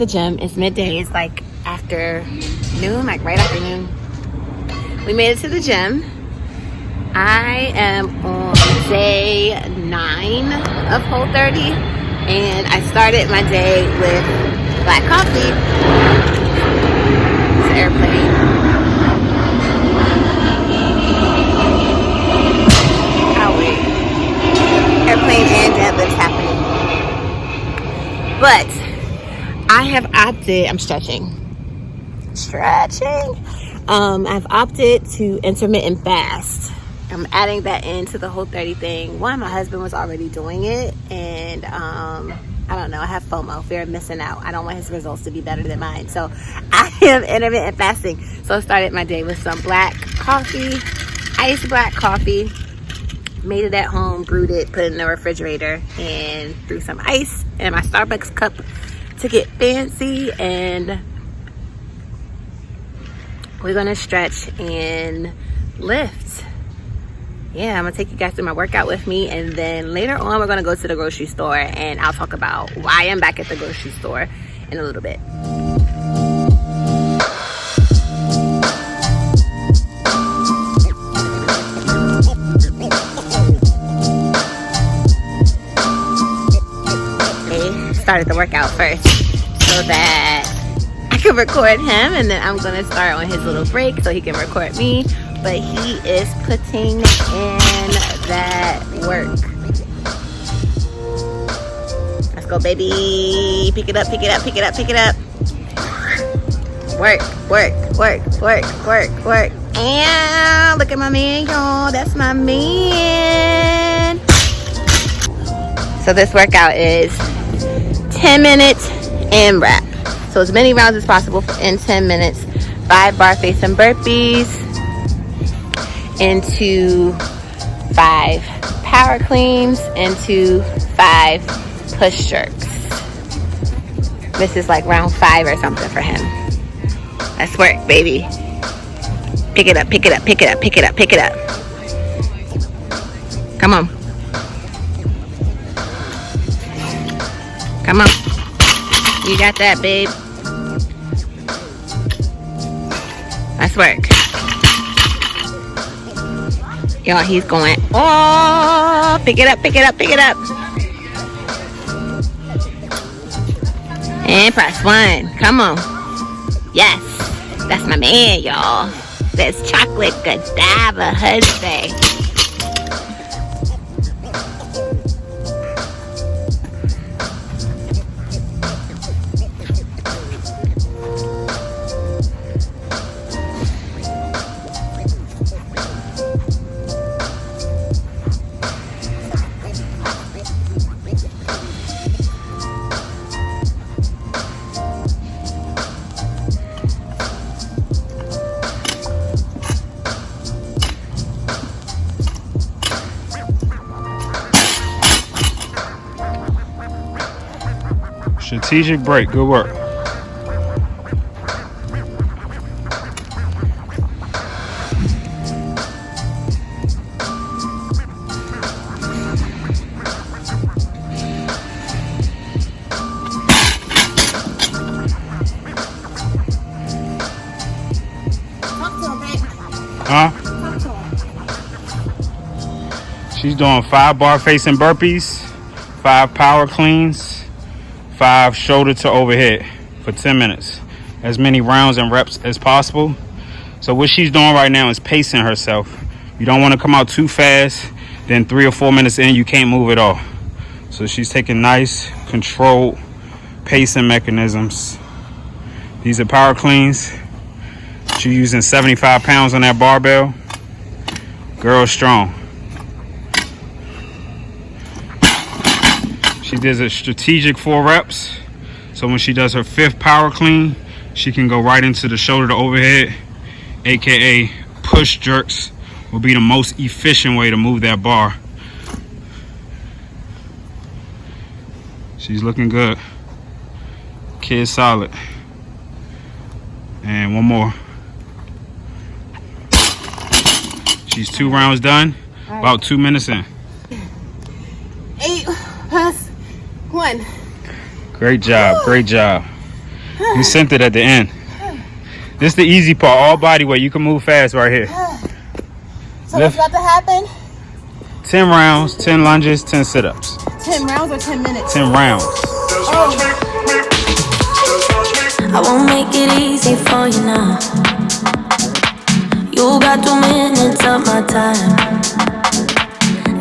the gym. It's midday. It's like afternoon, like right afternoon. We made it to the gym. I am on day 9 of Whole30, and I started my day with black coffee. It's an airplane. Oh wait, airplane and deadlifts happening. But I have opted. I'm stretching. I've opted to intermittent fast. I'm adding that into the Whole30 thing. One, my husband was already doing it, and I don't know, I have FOMO, fear of missing out. I don't want his results to be better than mine, so I am intermittent fasting. So I started my day with some black coffee, iced black coffee, made it at home, brewed it, put it in the refrigerator, and threw some ice in my Starbucks cup to get fancy. And we're gonna stretch and lift. Yeah, I'm gonna take you guys through my workout with me, and then later on we're gonna go to the grocery store, and I'll talk about why I'm back at the grocery store in a little bit. Okay, started the workout first so that I can record him, and then I'm gonna start on his little break so he can record me. But he is putting in that work. Let's go, baby. Pick it up, pick it up, pick it up, pick it up. Work, work, work, work, work, work. And look at my man, y'all. That's my man. So this workout is 10 minutes and wrap. So as many rounds as possible in 10 minutes. 5 bar face and burpees into 5 power cleans into 5 push jerks. This is like round 5 or something for him. Let's work, baby. Pick it up, pick it up, pick it up, pick it up, pick it up. Come on. Come on. You got that, babe. Let's work. Y'all, he's going, oh, pick it up, pick it up, pick it up. And press 1. Come on. Yes. That's my man, y'all. That's chocolate Godiva husband. Strategic break. Good work. Huh? She's doing 5 bar facing burpees, 5 power cleans, 5 shoulder to overhead for 10 minutes. As many rounds and reps as possible. So what she's doing right now is pacing herself. You don't want to come out too fast. Then 3 or 4 minutes in, you can't move at all. So she's taking nice, controlled pacing mechanisms. These are power cleans. She's using 75 pounds on that barbell. Girl strong. She does a strategic 4 reps. So when she does her 5th power clean, she can go right into the shoulder to overhead, aka push jerks will be the most efficient way to move that bar. She's looking good. Kid solid. And one more. She's 2 rounds done, about 2 minutes in. 8 plus 1. Great job, great job. You sent it at the end. This is the easy part, all body weight. You can move fast right here. So what's about to happen? 10 rounds, 10 lunges, 10 sit-ups. 10 rounds or 10 minutes? 10 rounds. Oh. I won't make it easy for you now. You got 2 minutes of my time,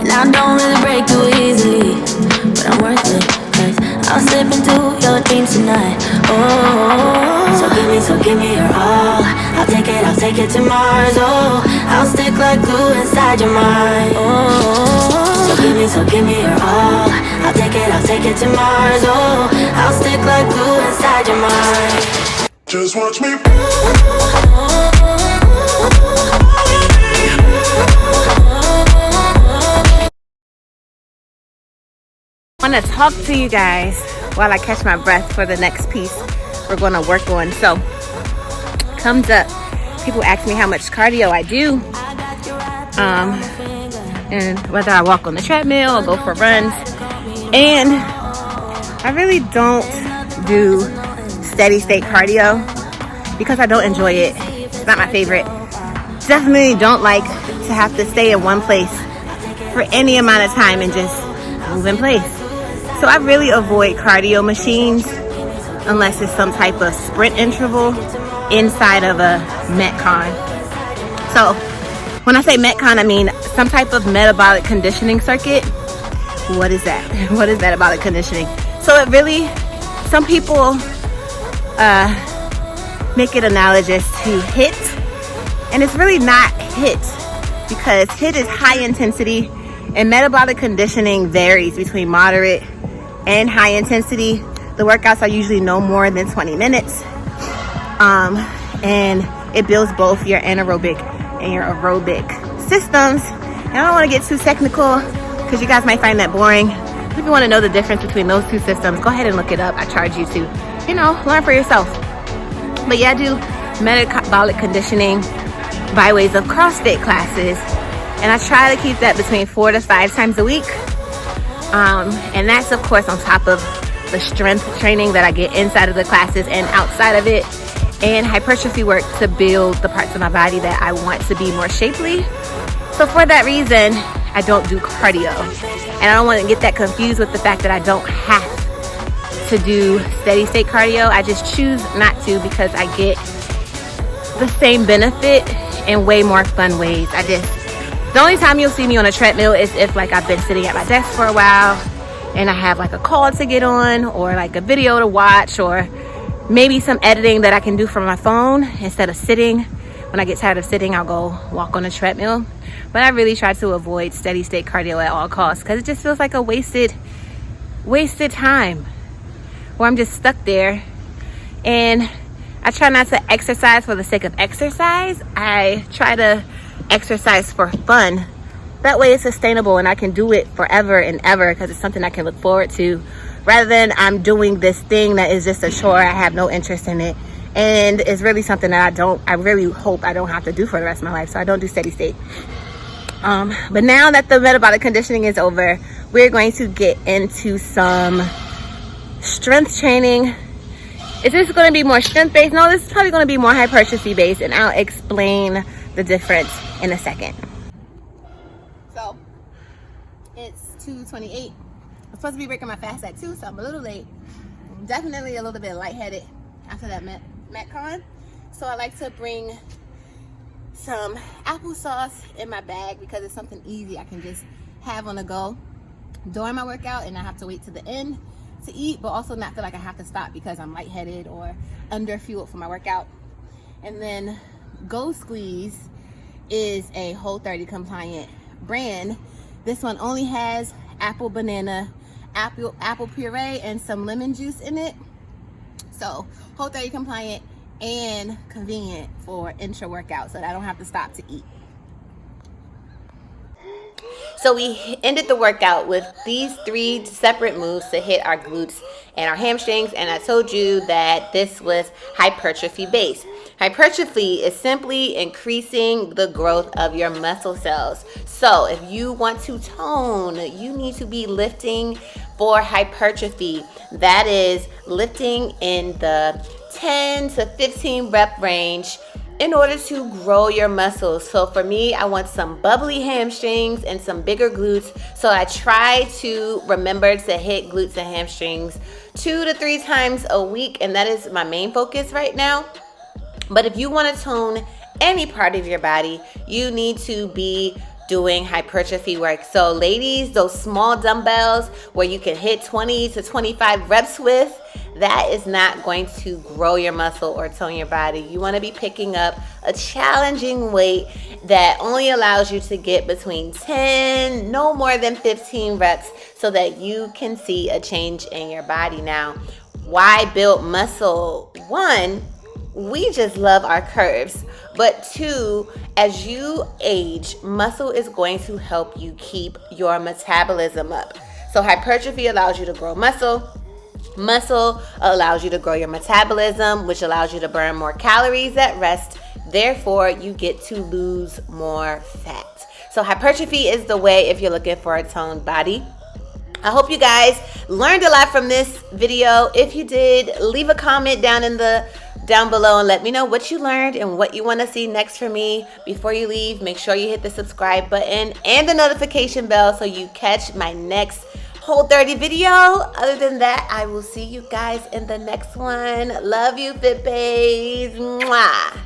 and I don't really break too easily, but I'm worth it, 'cause I'll slip into your dreams tonight. Oh, so give me your all. I'll take it to Mars. Oh, I'll stick like glue inside your mind. Oh, so give me your all. I'll take it to Mars. Oh, I'll stick like glue inside your mind. Just watch me. I want to talk to you guys while I catch my breath for the next piece we're going to work on. So, comes up, people ask me how much cardio I do, and whether I walk on the treadmill or go for runs. And I really don't do steady state cardio because I don't enjoy it. It's not my favorite. Definitely don't like to have to stay in one place for any amount of time and just move in place. So I really avoid cardio machines unless it's some type of sprint interval inside of a Metcon. So when I say Metcon, I mean some type of metabolic conditioning circuit. What is that? What is metabolic conditioning? So it really, some people make it analogous to HIIT, and it's really not HIIT, because HIIT is high intensity and metabolic conditioning varies between moderate and high intensity. The workouts are usually no more than 20 minutes, and it builds both your anaerobic and your aerobic systems. And I don't want to get too technical because you guys might find that boring. If you want to know the difference between those two systems, go ahead and look it up. I charge you to, learn for yourself. But yeah, I do metabolic conditioning by ways of CrossFit classes, and I try to keep that between 4 to 5 times a week. And that's of course on top of the strength training that I get inside of the classes and outside of it, and hypertrophy work to build the parts of my body that I want to be more shapely. So for that reason, I don't do cardio, and I don't want to get that confused with the fact that I don't have to do steady state cardio. I just choose not to because I get the same benefit in way more fun ways. The only time you'll see me on a treadmill is if like I've been sitting at my desk for a while and I have like a call to get on, or like a video to watch, or maybe some editing that I can do from my phone instead of sitting. When I get tired of sitting, I'll go walk on a treadmill. But I really try to avoid steady state cardio at all costs because it just feels like a wasted time where I'm just stuck there. And I try not to exercise for the sake of exercise. I try to exercise for fun. That way it's sustainable and I can do it forever and ever because it's something I can look forward to, rather than I'm doing this thing that is just a chore. I have no interest in it, and it's really something that I really hope I don't have to do for the rest of my life. So I don't do steady state. But now that the metabolic conditioning is over, we're going to get into some strength training. Is this going to be more strength based? No, this is probably going to be more hypertrophy based, and I'll explain the difference in a second. So it's 2:28. I'm supposed to be breaking my fast at 2, so I'm a little late. I'm definitely a little bit lightheaded after that Metcon. So I like to bring some applesauce in my bag because it's something easy I can just have on the go during my workout and not have to wait to the end to eat, but also not feel like I have to stop because I'm lightheaded or under fueled for my workout. And then Go Squeeze is a Whole30 compliant brand. This one only has apple puree and some lemon juice in it. So Whole30 compliant and convenient for intra workout, so that I don't have to stop to eat. So we ended the workout with these 3 separate moves to hit our glutes and our hamstrings, and I told you that this was hypertrophy based. Hypertrophy is simply increasing the growth of your muscle cells. So if you want to tone, you need to be lifting for hypertrophy. That is lifting in the 10 to 15 rep range in order to grow your muscles. So for me, I want some bubbly hamstrings and some bigger glutes. So I try to remember to hit glutes and hamstrings 2 to 3 times a week, and that is my main focus right now. But if you want to tone any part of your body, you need to be doing hypertrophy work. So ladies, those small dumbbells where you can hit 20 to 25 reps with, that is not going to grow your muscle or tone your body. You want to be picking up a challenging weight that only allows you to get between 10, no more than 15 reps so that you can see a change in your body. Now, why build muscle? One, we just love our curves. But 2, as you age, muscle is going to help you keep your metabolism up. So hypertrophy allows you to grow muscle. Muscle allows you to grow your metabolism, which allows you to burn more calories at rest. Therefore, you get to lose more fat. So hypertrophy is the way if you're looking for a toned body. I hope you guys learned a lot from this video. If you did, leave a comment down below and let me know what you learned and what you want to see next from me. Before you leave, make sure you hit the subscribe button and the notification bell so you catch my next Whole30 video. Other than that, I will see you guys in the next one. Love you, Fit Baes. Mwah.